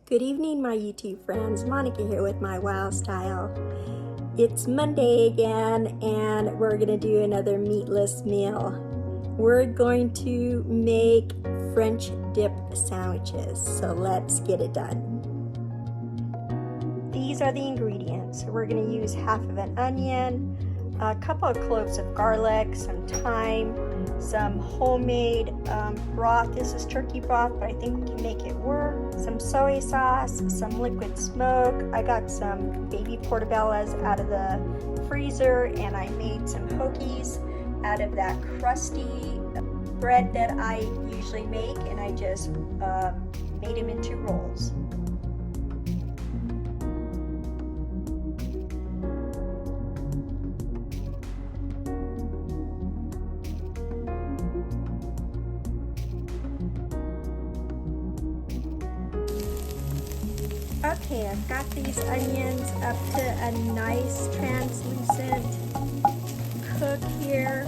Good evening, my YouTube friends. Monica here with MyWyoStyle. It's Monday again, and we're gonna do another meatless meal. We're going to make French dip sandwiches, so let's get it done. These are the ingredients. We're gonna use half of an onion, a couple of cloves of garlic, some thyme, some homemade broth. This is turkey broth, but I think we can make it work. Some soy sauce, some liquid smoke. I got some baby portabellas out of the freezer, and I made some hoagies out of that crusty bread that I usually make, and I just made them into rolls. Okay, I've got these onions up to a nice translucent cook here.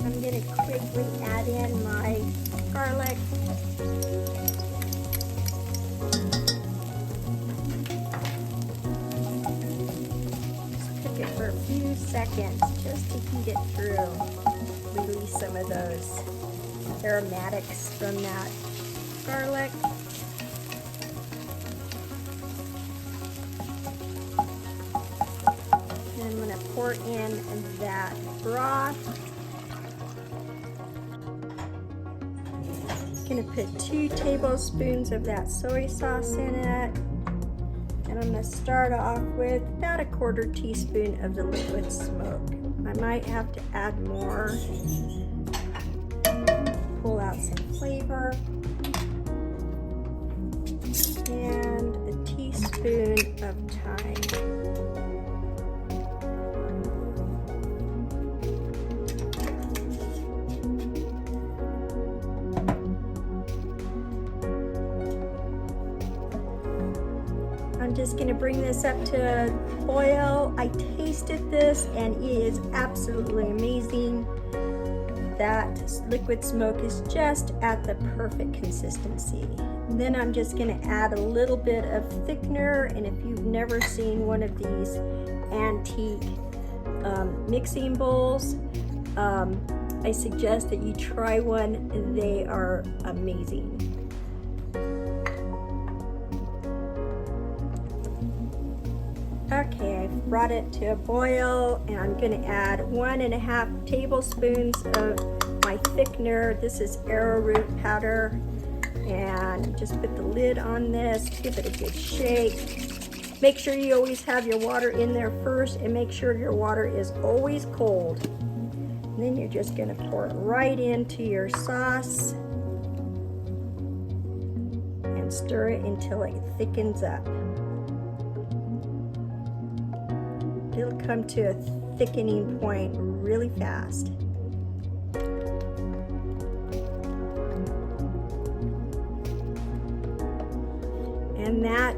I'm going to quickly add in my garlic. Just cook it for a few seconds just to heat it through. Release some of those aromatics from that garlic. I'm going to pour in that broth. I'm going to put 2 tablespoons of that soy sauce in it. And I'm going to start off with about a 1/4 teaspoon of the liquid smoke. I might have to add more. Pull out some flavor. And a teaspoon of thyme. I'm just going to bring this up to a boil. I tasted this and it is absolutely amazing. That liquid smoke is just at the perfect consistency. And then I'm just going to add a little bit of thickener, and if you've never seen one of these antique mixing bowls, I suggest that you try one. They are amazing. Okay, I've brought it to a boil, and I'm going to add 1.5 tablespoons of my thickener. This is arrowroot powder, and just put the lid on this, give it a good shake. Make sure you always have your water in there first, and make sure your water is always cold. And then you're just going to pour it right into your sauce and stir it until it thickens up. It'll come to a thickening point really fast. And that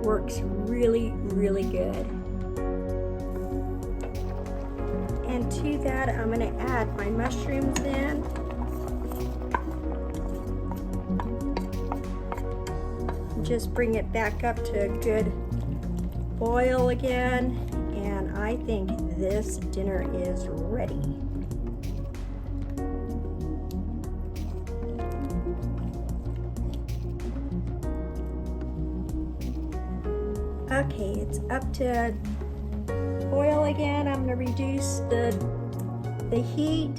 works really, really good. And to that, I'm going to add my mushrooms in. Just bring it back up to a good boil again. And I think this dinner is ready. Okay, it's up to boil again. I'm going to reduce the heat.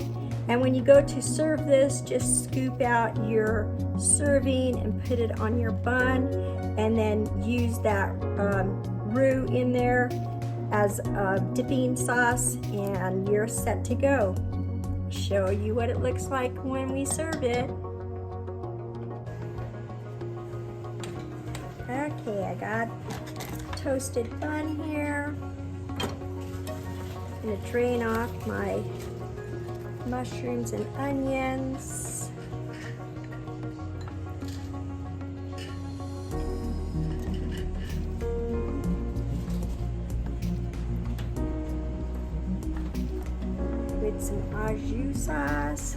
And when you go to serve this, just scoop out your serving and put it on your bun. And then use that roux in there as a dipping sauce, and you're set to go. Show you what it looks like when we serve it. Okay, I got toasted bun here. I'm gonna drain off my mushrooms and onions. With some au jus sauce.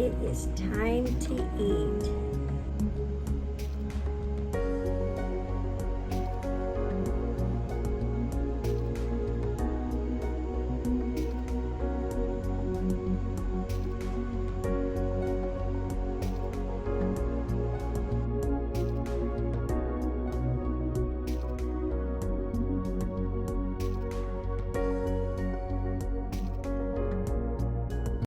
It is time to eat.